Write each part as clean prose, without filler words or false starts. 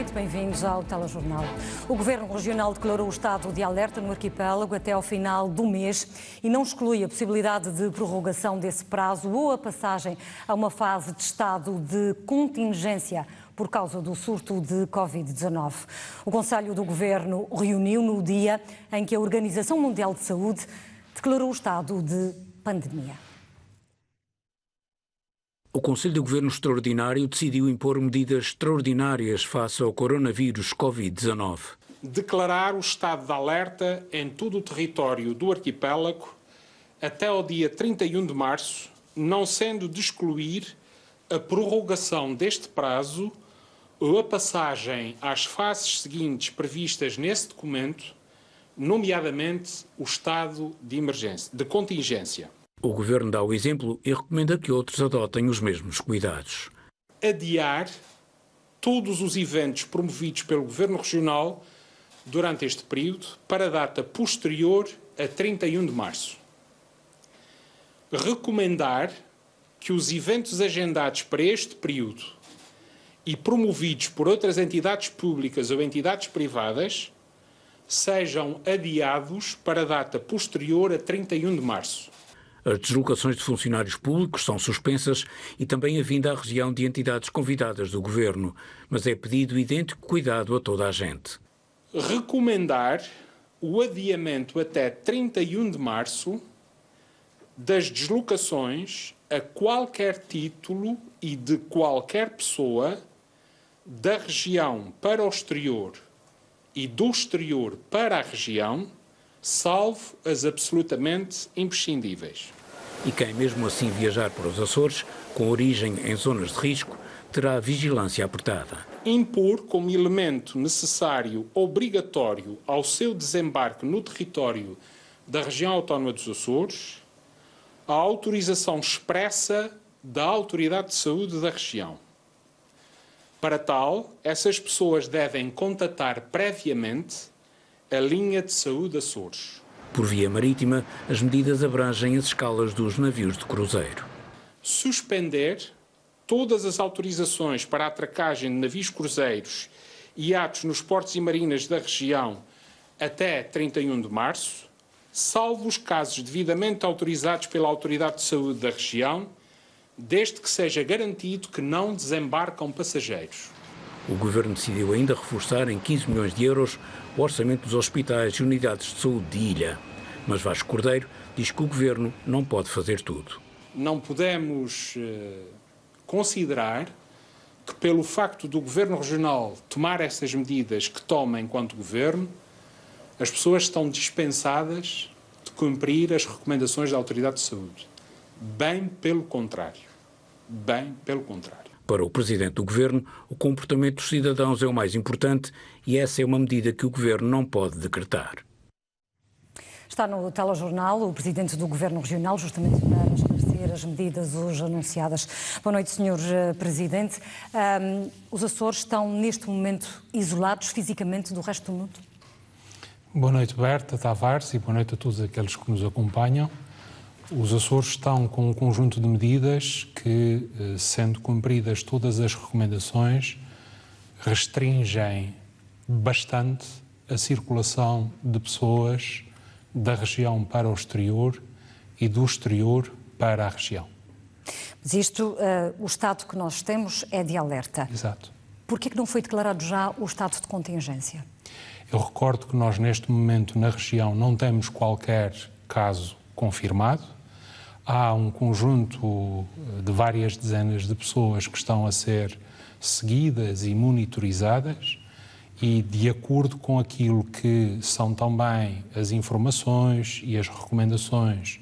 noite, bem-vindos ao Telejornal. O Governo Regional declarou o estado de alerta no arquipélago até ao final do mês e não exclui a possibilidade de prorrogação desse prazo ou a passagem a uma fase de estado de contingência por causa do surto de Covid-19. O Conselho do Governo reuniu no dia em que a Organização Mundial de Saúde declarou o estado de pandemia. O Conselho de Governo Extraordinário decidiu impor medidas extraordinárias face ao coronavírus Covid-19. Declarar o estado de alerta em todo o território do arquipélago até ao dia 31 de março, não sendo de excluir a prorrogação deste prazo ou a passagem às fases seguintes previstas nesse documento, nomeadamente o estado de emergência, de contingência. O Governo dá o exemplo e recomenda que outros adotem os mesmos cuidados. Adiar todos os eventos promovidos pelo Governo Regional durante este período para a data posterior a 31 de março. Recomendar que os eventos agendados para este período e promovidos por outras entidades públicas ou entidades privadas sejam adiados para a data posterior a 31 de março. As deslocações de funcionários públicos são suspensas e também a vinda à região de entidades convidadas do Governo, mas é pedido idêntico cuidado a toda a gente. Recomendar o adiamento até 31 de março das deslocações a qualquer título e de qualquer pessoa da região para o exterior e do exterior para a região, salvo as absolutamente imprescindíveis. E quem mesmo assim viajar para os Açores, com origem em zonas de risco, terá vigilância apertada. Impor como elemento necessário, obrigatório, ao seu desembarque no território da região autónoma dos Açores, a autorização expressa da Autoridade de Saúde da região. Para tal, essas pessoas devem contatar previamente a linha de saúde Açores. Por via marítima, as medidas abrangem as escalas dos navios de cruzeiro. Suspender todas as autorizações para a atracagem de navios cruzeiros e atos nos portos e marinas da região até 31 de março, salvo os casos devidamente autorizados pela Autoridade de Saúde da região, desde que seja garantido que não desembarcam passageiros. O Governo decidiu ainda reforçar em 15 milhões de euros o orçamento dos hospitais e unidades de saúde de Ilha. Mas Vasco Cordeiro diz que o Governo não pode fazer tudo. Não podemos considerar que, pelo facto do Governo Regional tomar essas medidas que toma enquanto Governo, as pessoas estão dispensadas de cumprir as recomendações da Autoridade de Saúde. Bem pelo contrário. Bem pelo contrário. Para o Presidente do Governo, o comportamento dos cidadãos é o mais importante e essa é uma medida que o Governo não pode decretar. Está no Telejornal o Presidente do Governo Regional, justamente para esclarecer as medidas hoje anunciadas. Boa noite, Sr. Presidente. Os Açores estão, neste momento, isolados fisicamente do resto do mundo? Boa noite, Berta Tavares, e boa noite a todos aqueles que nos acompanham. Os Açores estão com um conjunto de medidas que, sendo cumpridas todas as recomendações, restringem bastante a circulação de pessoas da região para o exterior e do exterior para a região. Mas isto, o estado que nós temos é de alerta. Exato. Por que não foi declarado já o estado de contingência? Eu recordo que nós, neste momento, na região, não temos qualquer caso confirmado. Há um conjunto de várias dezenas de pessoas que estão a ser seguidas e monitorizadas e, de acordo com aquilo que são também as informações e as recomendações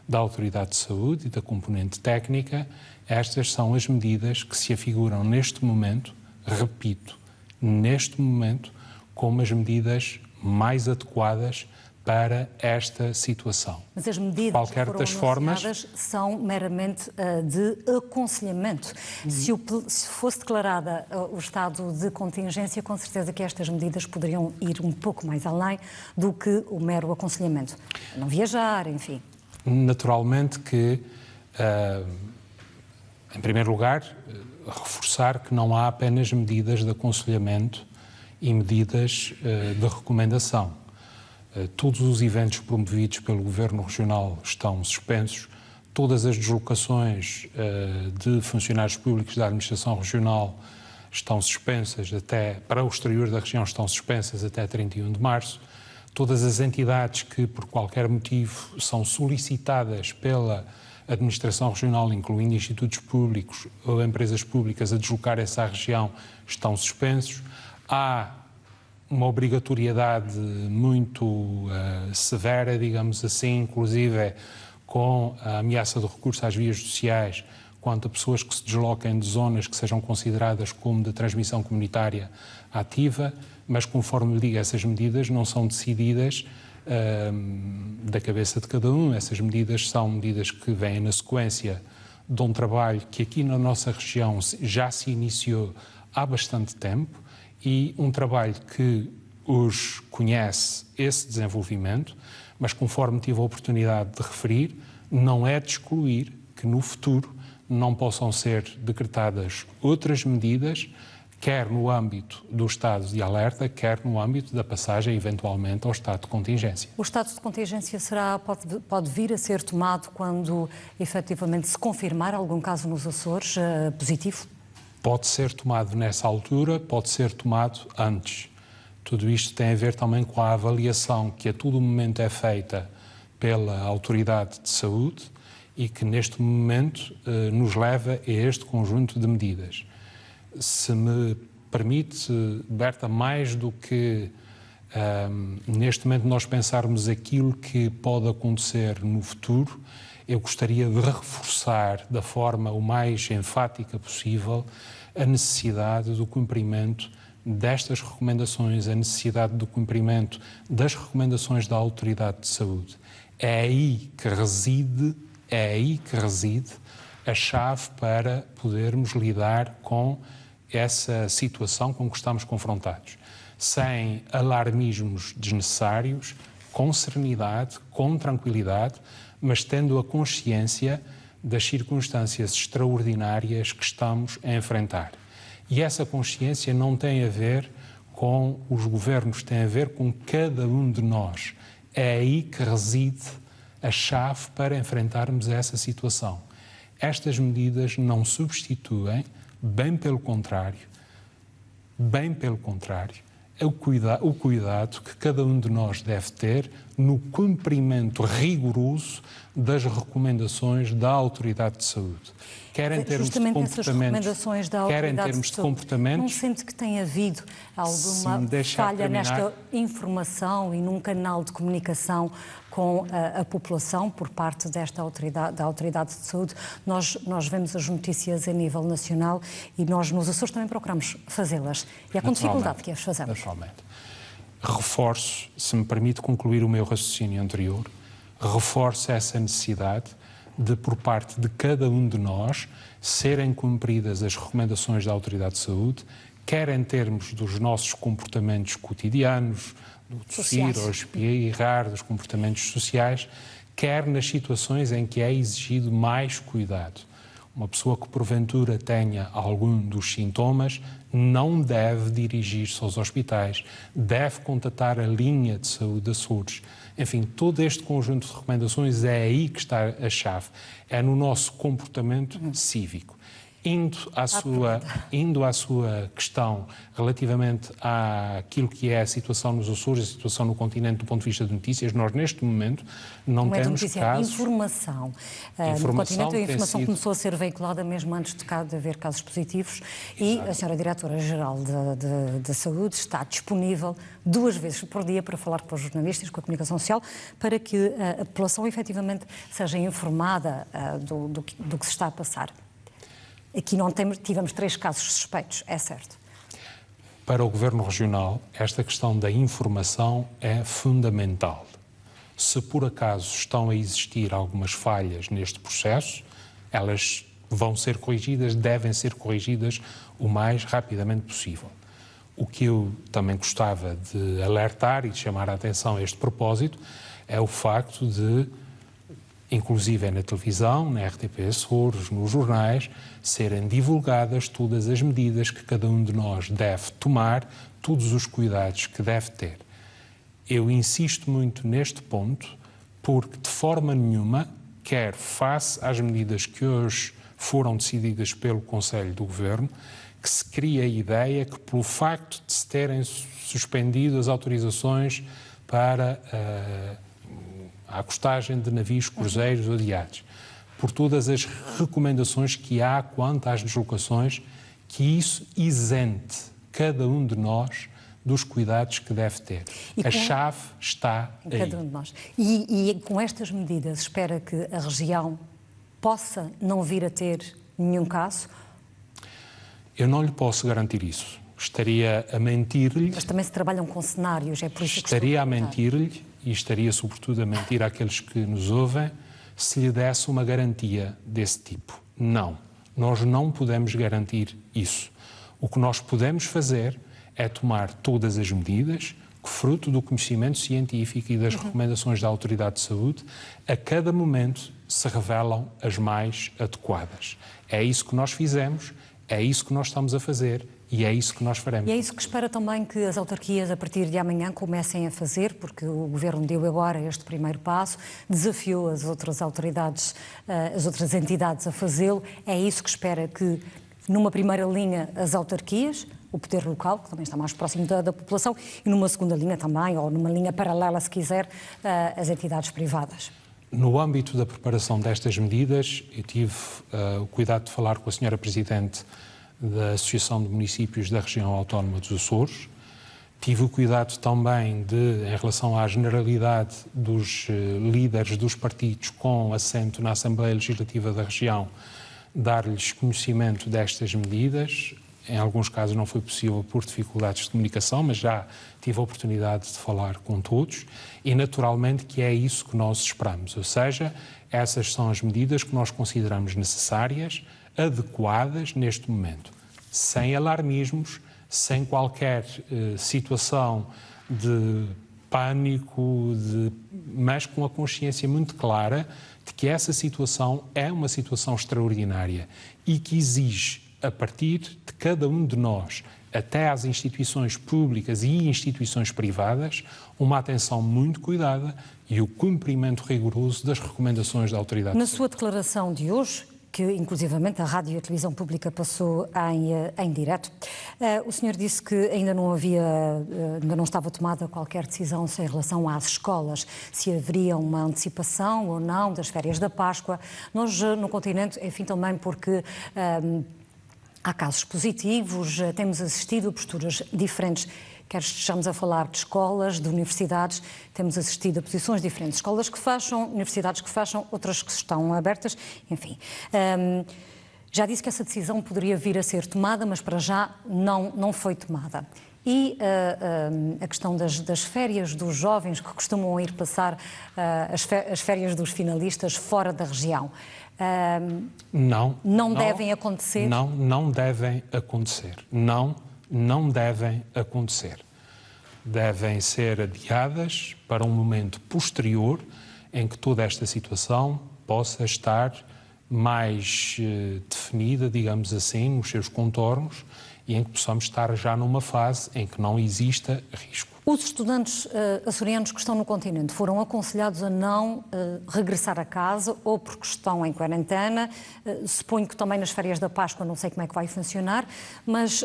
da Autoridade de Saúde e da componente técnica, estas são as medidas que se afiguram neste momento, repito, neste momento, como as medidas mais adequadas para esta situação. Mas as medidas qualquer que foram das formas são meramente de aconselhamento. Se fosse declarada o estado de contingência, com certeza que estas medidas poderiam ir um pouco mais além do que o mero aconselhamento. Não viajar, enfim. Naturalmente que, em primeiro lugar, reforçar que não há apenas medidas de aconselhamento e medidas de recomendação. Todos os eventos promovidos pelo Governo Regional estão suspensos, todas as deslocações de funcionários públicos da Administração Regional estão suspensas para o exterior da região estão suspensas até 31 de março. Todas as entidades que, por qualquer motivo, são solicitadas pela Administração Regional, incluindo institutos públicos ou empresas públicas, a deslocarem-se à região, estão suspensos. Há uma obrigatoriedade muito severa, digamos assim, inclusive com a ameaça de recurso às vias judiciais quanto a pessoas que se desloquem de zonas que sejam consideradas como de transmissão comunitária ativa, mas, conforme lhe digo, essas medidas não são decididas da cabeça de cada um. Essas medidas são medidas que vêm na sequência de um trabalho que aqui na nossa região já se iniciou há bastante tempo e um trabalho que os conhece esse desenvolvimento, mas, conforme tive a oportunidade de referir, não é de excluir que no futuro não possam ser decretadas outras medidas, quer no âmbito do estado de alerta, quer no âmbito da passagem, eventualmente, ao estado de contingência. O estado de contingência pode vir a ser tomado quando, efetivamente, se confirmar algum caso nos Açores positivo? Pode ser tomado nessa altura, pode ser tomado antes. Tudo isto tem a ver também com a avaliação que a todo momento é feita pela Autoridade de Saúde e que neste momento nos leva a este conjunto de medidas. Se me permite, Berta, mais do que neste momento nós pensarmos aquilo que pode acontecer no futuro, eu gostaria de reforçar da forma o mais enfática possível a necessidade do cumprimento destas recomendações, a necessidade do cumprimento das recomendações da Autoridade de Saúde. É aí que reside a chave para podermos lidar com essa situação com que estamos confrontados. Sem alarmismos desnecessários, com serenidade, com tranquilidade, mas tendo a consciência das circunstâncias extraordinárias que estamos a enfrentar. E essa consciência não tem a ver com os governos, tem a ver com cada um de nós. É aí que reside a chave para enfrentarmos essa situação. Estas medidas não substituem, bem pelo contrário, o cuidado que cada um de nós deve ter no cumprimento rigoroso das recomendações da Autoridade de Saúde. Quer em termos de comportamentos, quer em termos de comportamentos. Não sente que tem havido alguma falha nesta informação e num canal de comunicação com a população por parte desta autoridade, da Autoridade de Saúde? Nós vemos as notícias a nível nacional e nós nos Açores também procuramos fazê-las. E há com dificuldade que as fazemos. Naturalmente. Reforço, se me permite concluir o meu raciocínio anterior, reforço essa necessidade de, por parte de cada um de nós, serem cumpridas as recomendações da Autoridade de Saúde, quer em termos dos nossos comportamentos cotidianos, do tossir ou espirrar, dos comportamentos sociais, quer nas situações em que é exigido mais cuidado. Uma pessoa que porventura tenha algum dos sintomas não deve dirigir-se aos hospitais, deve contatar a linha de saúde Açores. Enfim, todo este conjunto de recomendações é aí que está a chave, é no nosso comportamento cívico. Indo à sua questão relativamente àquilo que é a situação nos Açores, a situação no continente do ponto de vista de notícias, nós neste momento não temos casos... Informação. No continente a informação começou a ser veiculada mesmo antes de haver casos positivos. Exato. E a senhora Diretora-Geral de Saúde está disponível 2 vezes por dia para falar com os jornalistas, com a comunicação social, para que a população efetivamente seja informada do que se está a passar. Aqui não tivemos 3 casos suspeitos, é certo. Para o Governo Regional, esta questão da informação é fundamental. Se por acaso estão a existir algumas falhas neste processo, elas vão ser corrigidas, devem ser corrigidas o mais rapidamente possível. O que eu também gostava de alertar e de chamar a atenção a este propósito é o facto de, inclusive na televisão, na RTP Açores, nos jornais, serem divulgadas todas as medidas que cada um de nós deve tomar, todos os cuidados que deve ter. Eu insisto muito neste ponto, porque de forma nenhuma, quer face às medidas que hoje foram decididas pelo Conselho do Governo, que se cria a ideia que, pelo facto de se terem suspendido as autorizações para a acostagem de navios cruzeiros ou de iates, por todas as recomendações que há quanto às deslocações, que isso isente cada um de nós dos cuidados que deve ter. A chave está aí. Cada um de nós. E com estas medidas, espera que a região possa não vir a ter nenhum caso? Eu não lhe posso garantir isso. Estaria a mentir-lhe. Mas também se trabalham com cenários, é por isso que estaria a mentir-lhe e estaria sobretudo a mentir àqueles que nos ouvem se lhe desse uma garantia desse tipo. Não. Nós não podemos garantir isso. O que nós podemos fazer é tomar todas as medidas que, fruto do conhecimento científico e das recomendações da Autoridade de Saúde, a cada momento se revelam as mais adequadas. É isso que nós fizemos, é isso que nós estamos a fazer e é isso que nós faremos. E é isso que espera também que as autarquias, a partir de amanhã, comecem a fazer, porque o Governo deu agora este primeiro passo, desafiou as outras autoridades, as outras entidades a fazê-lo. É isso que espera que, numa primeira linha, as autarquias, o poder local, que também está mais próximo da população, e numa segunda linha também, ou numa linha paralela, se quiser, as entidades privadas. No âmbito da preparação destas medidas, eu tive o cuidado de falar com a Sra. Presidente da Associação de Municípios da Região Autónoma dos Açores. Tive o cuidado também de, em relação à generalidade dos líderes dos partidos com assento na Assembleia Legislativa da região, dar-lhes conhecimento destas medidas. Em alguns casos não foi possível por dificuldades de comunicação, mas já tive a oportunidade de falar com todos e, naturalmente, que é isso que nós esperamos. Ou seja, essas são as medidas que nós consideramos necessárias, adequadas neste momento, sem alarmismos, sem qualquer situação de pânico, mas com a consciência muito clara de que essa situação é uma situação extraordinária e que exige, a partir de cada um de nós, até às instituições públicas e instituições privadas, uma atenção muito cuidada e o cumprimento rigoroso das recomendações da Autoridade. Na sua declaração de hoje, que inclusivamente a Rádio e a Televisão Pública passou em direto, o senhor disse que ainda não estava tomada qualquer decisão em relação às escolas, se haveria uma antecipação ou não das férias da Páscoa. Nós no continente, enfim, também porque há casos positivos, temos assistido a posturas diferentes, quer estejamos a falar de escolas, de universidades, temos assistido a posições diferentes. Escolas que fecham, universidades que fecham, outras que estão abertas, enfim. Já disse que essa decisão poderia vir a ser tomada, mas para já não foi tomada. E a questão das férias dos jovens que costumam ir passar as férias dos finalistas fora da região. Não devem acontecer? Não devem acontecer. Não devem acontecer. Devem ser adiadas para um momento posterior em que toda esta situação possa estar mais definida, digamos assim, nos seus contornos e em que possamos estar já numa fase em que não exista risco. Os estudantes açorianos que estão no continente foram aconselhados a não regressar a casa ou porque estão em quarentena. Suponho que também nas férias da Páscoa, não sei como é que vai funcionar, mas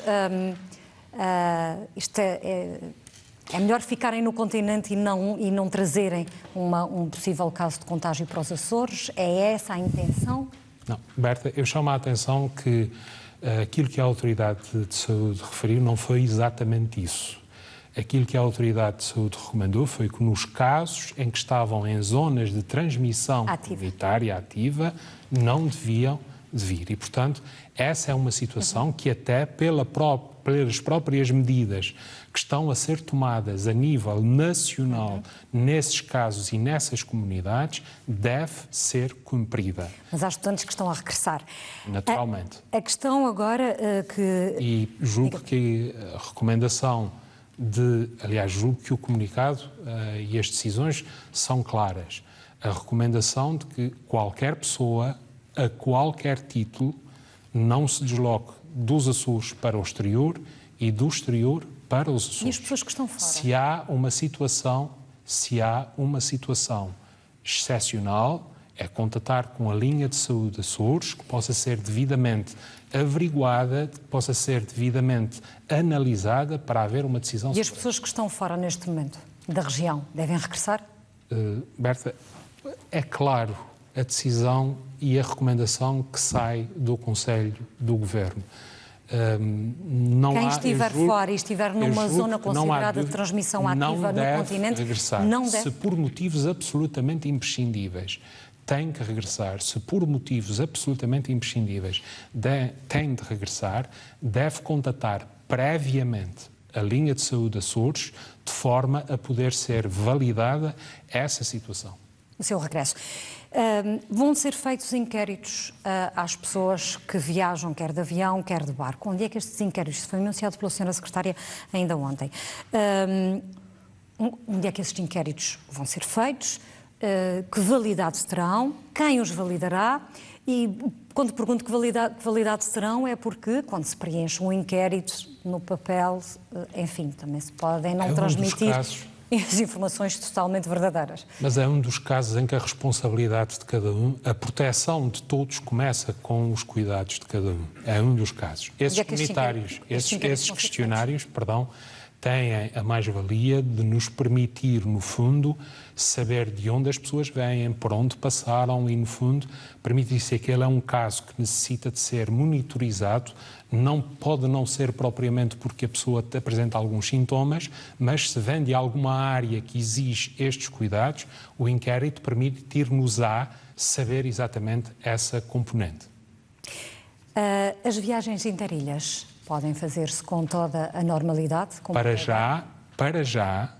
isto é melhor ficarem no continente e não trazerem um possível caso de contágio para os Açores? É essa a intenção? Não, Berta, eu chamo a atenção que aquilo que a Autoridade de Saúde referiu não foi exatamente isso. Aquilo que a Autoridade de Saúde recomendou foi que nos casos em que estavam em zonas de transmissão comunitária ativa, não deviam de vir. E, portanto, essa é uma situação que até pelas próprias medidas que estão a ser tomadas a nível nacional nesses casos e nessas comunidades deve ser cumprida. Mas há estudantes que estão a regressar. Naturalmente. A questão agora que... E julgo que a recomendação julgo que o comunicado e as decisões são claras. a recomendação de que qualquer pessoa, a qualquer título, não se desloque dos Açores para o exterior e do exterior para os Açores. E as pessoas que estão fora? Se há uma situação excepcional, é contatar com a linha de saúde Açores, que possa ser devidamente averiguada, que possa ser devidamente analisada para haver uma decisão. E as pessoas que estão fora neste momento, da região, devem regressar? Berta, é claro a decisão e a recomendação que sai do Conselho do Governo. Quem estiver fora e estiver numa zona considerada de transmissão ativa no continente, não deve. Se por motivos absolutamente imprescindíveis tem que regressar, se por motivos absolutamente imprescindíveis tem de regressar, deve contatar previamente a linha de saúde Açores de forma a poder ser validada essa situação. O seu regresso. Vão ser feitos inquéritos às pessoas que viajam, quer de avião, quer de barco. Onde é que estes inquéritos, foi anunciado pela Sra. Secretária ainda ontem, onde é que estes inquéritos vão ser feitos? Que validade terão? Quem os validará? E quando pergunto que validade terão é porque quando se preenche um inquérito no papel, enfim, também se podem não transmitir as informações totalmente verdadeiras. Mas é um dos casos em que a responsabilidade de cada um, a proteção de todos começa com os cuidados de cada um. É um dos casos. Esses questionários, têm a mais-valia de nos permitir, no fundo, saber de onde as pessoas vêm, por onde passaram e, no fundo, permitir-se que aquele é um caso que necessita de ser monitorizado. Não pode não ser propriamente porque a pessoa apresenta alguns sintomas, mas se vem de alguma área que exige estes cuidados, o inquérito permitir-nos-á saber exatamente essa componente. As viagens interilhas podem fazer-se com toda a normalidade? Para já,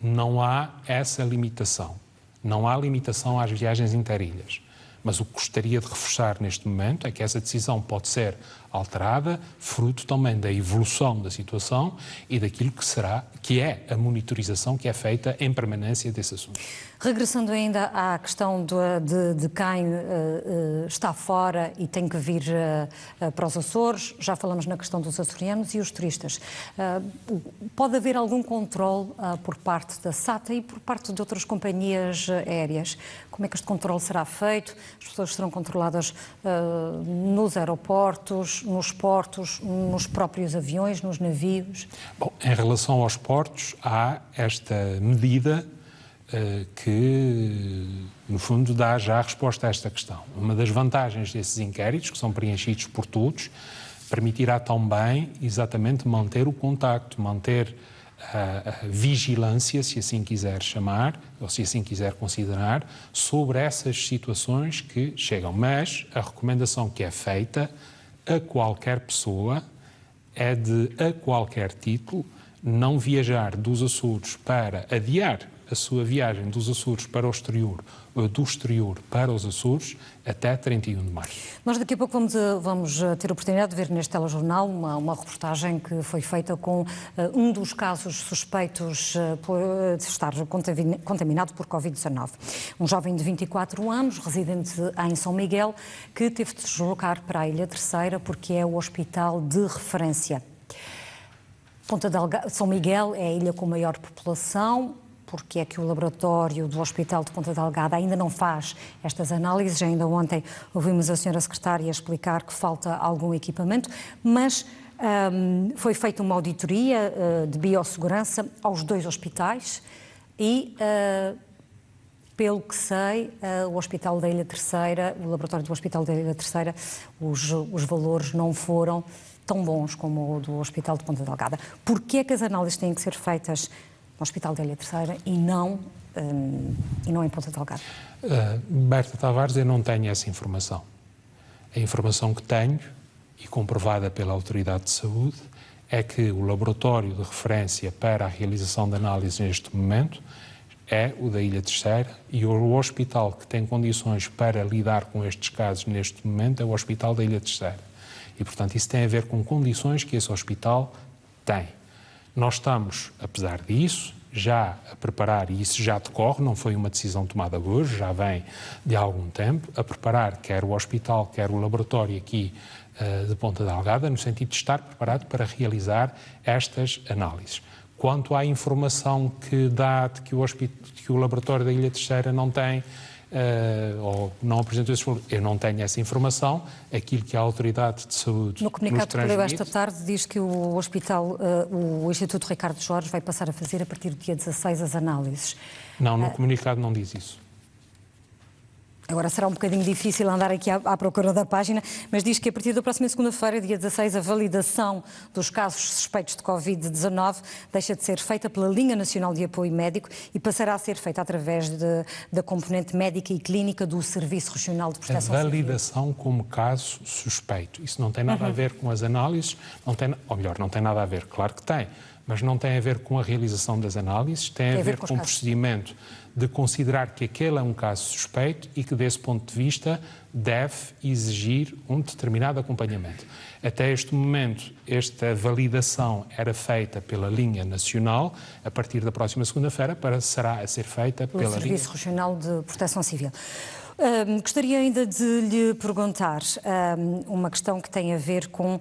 não há essa limitação. Não há limitação às viagens interilhas. Mas o que gostaria de reforçar neste momento é que essa decisão pode ser alterada, fruto também da evolução da situação e daquilo que é a monitorização que é feita em permanência desse assunto. Regressando ainda à questão de quem está fora e tem que vir para os Açores, já falamos na questão dos açorianos e os turistas. Pode haver algum controle por parte da SATA e por parte de outras companhias aéreas? Como é que este controle será feito? As pessoas serão controladas nos aeroportos, nos portos, nos próprios aviões, nos navios? Bom, em relação aos portos, há esta medida que, no fundo, dá já a resposta a esta questão. Uma das vantagens desses inquéritos, que são preenchidos por todos, permitirá também, exatamente, manter o contacto, manter a vigilância, se assim quiser chamar, ou se assim quiser considerar, sobre essas situações que chegam. Mas a recomendação que é feita a qualquer pessoa é de, a qualquer título, não viajar dos Açores para adiar a sua viagem dos Açores para o exterior, do exterior para os Açores, até 31 de março. Nós daqui a pouco vamos ter a oportunidade de ver neste telejornal uma reportagem que foi feita com um dos casos suspeitos de estar contaminado por Covid-19. Um jovem de 24 anos, residente em São Miguel, que teve de se deslocar para a Ilha Terceira porque é o hospital de referência. São Miguel é a ilha com maior população. Porque é que o laboratório do Hospital de Ponta Delgada ainda não faz estas análises? Ainda ontem ouvimos a Sra. Secretária explicar que falta algum equipamento, mas foi feita uma auditoria de biossegurança aos dois hospitais e, pelo que sei, o Hospital da Ilha Terceira, o laboratório do Hospital da Ilha Terceira, os valores não foram tão bons como o do Hospital de Ponta Delgada. Porquê é que as análises têm que ser feitas no Hospital da Ilha Terceira e não em Ponta Delgada? Berta Tavares, eu não tenho essa informação. A informação que tenho, e comprovada pela Autoridade de Saúde, é que o laboratório de referência para a realização de análises neste momento é o da Ilha Terceira e o hospital que tem condições para lidar com estes casos neste momento é o Hospital da Ilha Terceira. E, portanto, isso tem a ver com condições que esse hospital tem. Nós estamos, apesar disso, já a preparar, e isso já decorre, não foi uma decisão tomada hoje, já vem de algum tempo, a preparar quer o hospital, quer o laboratório aqui de Ponta Delgada, no sentido de estar preparado para realizar estas análises. Quanto à informação que dá de que o laboratório da Ilha Terceira não tem, ou não apresentou esses valores, eu não tenho essa informação. Aquilo que a Autoridade de Saúde no comunicado que leu esta transmite... tarde diz que o hospital, o Instituto Ricardo Jorge vai passar a fazer a partir do dia 16 as análises. Não, no comunicado não diz isso. Agora será um bocadinho difícil andar aqui à procura da página, mas diz que a partir da próxima segunda-feira, dia 16, a validação dos casos suspeitos de Covid-19 deixa de ser feita pela Linha Nacional de Apoio Médico e passará a ser feita através da componente médica e clínica do Serviço Regional de Proteção Civil. A validação como caso suspeito. Isso não tem nada a ver com as análises, não tem nada a ver, claro que tem, mas não tem a ver com a realização das análises, tem a ver com o procedimento de considerar que aquele é um caso suspeito e que, desse ponto de vista, deve exigir um determinado acompanhamento. Até este momento, esta validação era feita pela Linha Nacional, a partir da próxima segunda-feira passará a ser feita pelo Serviço Regional de Proteção Civil. Gostaria ainda de lhe perguntar uma questão que tem a ver com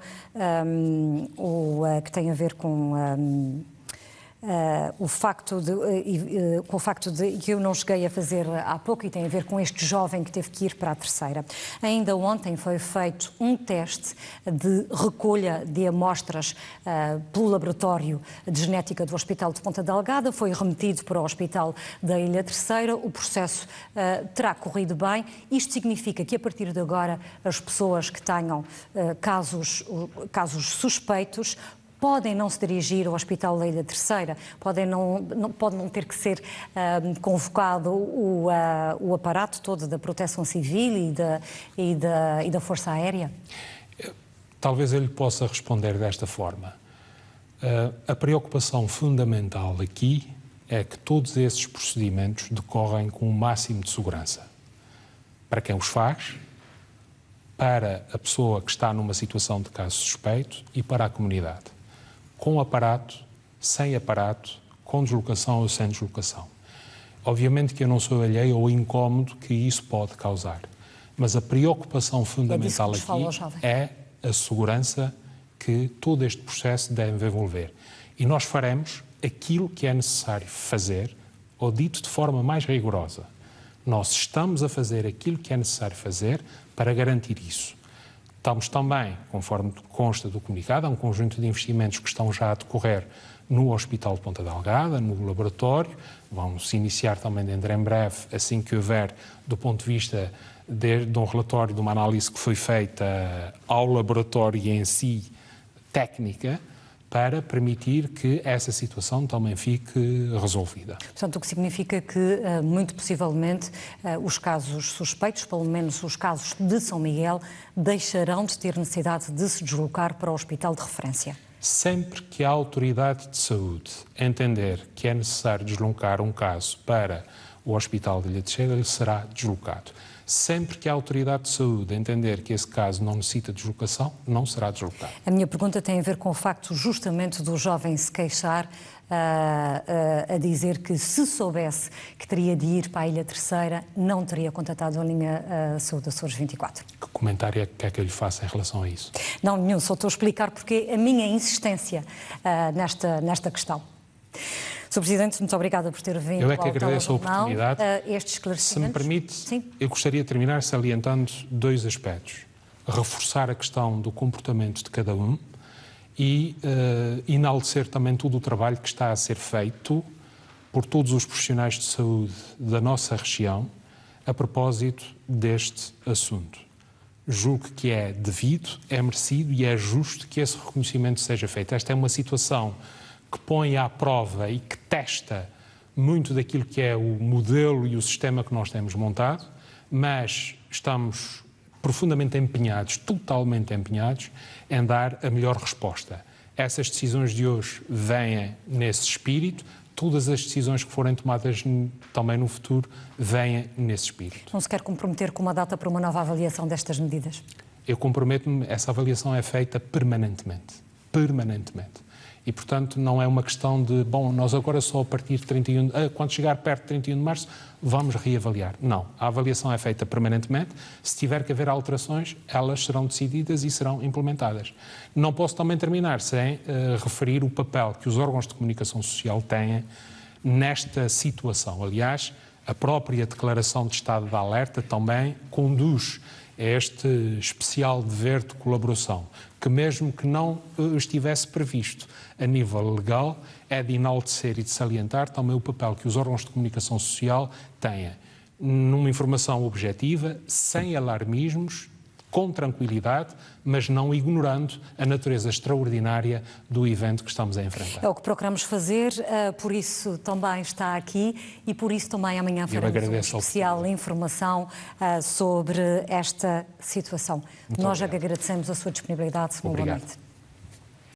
o facto de que eu não cheguei a fazer há pouco, e tem a ver com este jovem que teve que ir para a Terceira. Ainda ontem foi feito um teste de recolha de amostras pelo Laboratório de Genética do Hospital de Ponta Delgada, foi remetido para o Hospital da Ilha Terceira, o processo terá corrido bem. Isto significa que, a partir de agora, as pessoas que tenham casos suspeitos podem não se dirigir ao Hospital da Ilha Terceira, pode não ter que ser convocado o aparato todo da Proteção Civil e da Força Aérea? Talvez eu lhe possa responder desta forma. A preocupação fundamental aqui é que todos esses procedimentos decorrem com o máximo de segurança. Para quem os faz, para a pessoa que está numa situação de caso suspeito e para a comunidade. Com aparato, sem aparato, com deslocação ou sem deslocação. Obviamente que eu não sou alheio ao incómodo que isso pode causar, mas a preocupação fundamental aqui é a segurança que todo este processo deve envolver. E nós faremos aquilo que é necessário fazer, ou dito de forma mais rigorosa. Nós estamos a fazer aquilo que é necessário fazer para garantir isso. Estamos também, conforme consta do comunicado, há um conjunto de investimentos que estão já a decorrer no Hospital de Ponta Delgada, no laboratório, vão-se iniciar também dentro em breve, assim que houver, do ponto de vista de um relatório, de uma análise que foi feita ao laboratório em si, técnica, para permitir que essa situação também fique resolvida. Portanto, o que significa que, muito possivelmente, os casos suspeitos, pelo menos os casos de São Miguel, deixarão de ter necessidade de se deslocar para o hospital de referência. Sempre que a Autoridade de Saúde entender que é necessário deslocar um caso para o Hospital de Ilha Terceira, ele será deslocado. Sempre que a Autoridade de Saúde entender que esse caso não necessita de deslocação, não será deslocado. A minha pergunta tem a ver com o facto justamente do jovem se queixar, a dizer que, se soubesse que teria de ir para a Ilha Terceira, não teria contatado a linha Saúde Açores 24. Que comentário é que quer que eu lhe faça em relação a isso? Não, nenhum, só estou a explicar porque a minha insistência nesta questão. Sr. Presidente, muito obrigada por ter vindo. Eu é que agradeço a oportunidade. Estes esclarecimentos. Se me permite, sim, eu gostaria de terminar salientando dois aspectos. Reforçar a questão do comportamento de cada um e enaltecer também todo o trabalho que está a ser feito por todos os profissionais de saúde da nossa região a propósito deste assunto. Julgo que é devido, é merecido e é justo que esse reconhecimento seja feito. Esta é uma situação que põe à prova e que testa muito daquilo que é o modelo e o sistema que nós temos montado, mas estamos profundamente empenhados, totalmente empenhados, em dar a melhor resposta. Essas decisões de hoje vêm nesse espírito, todas as decisões que forem tomadas também no futuro vêm nesse espírito. Não se quer comprometer com uma data para uma nova avaliação destas medidas? Eu comprometo-me, essa avaliação é feita permanentemente. Permanentemente. E, portanto, não é uma questão de, bom, nós agora só a partir de quando chegar perto de 31 de março, vamos reavaliar. Não, a avaliação é feita permanentemente. Se tiver que haver alterações, elas serão decididas e serão implementadas. Não posso também terminar sem referir o papel que os órgãos de comunicação social têm nesta situação. Aliás, a própria declaração de estado de alerta também conduz a este especial dever de colaboração, que mesmo que não estivesse previsto a nível legal, é de enaltecer e de salientar também o papel que os órgãos de comunicação social têm numa informação objetiva, sem alarmismos, com tranquilidade, mas não ignorando a natureza extraordinária do evento que estamos a enfrentar. É o que procuramos fazer, por isso também está aqui e por isso também amanhã faremos uma especial informação sobre esta situação. Nós agradecemos a sua disponibilidade. Boa noite.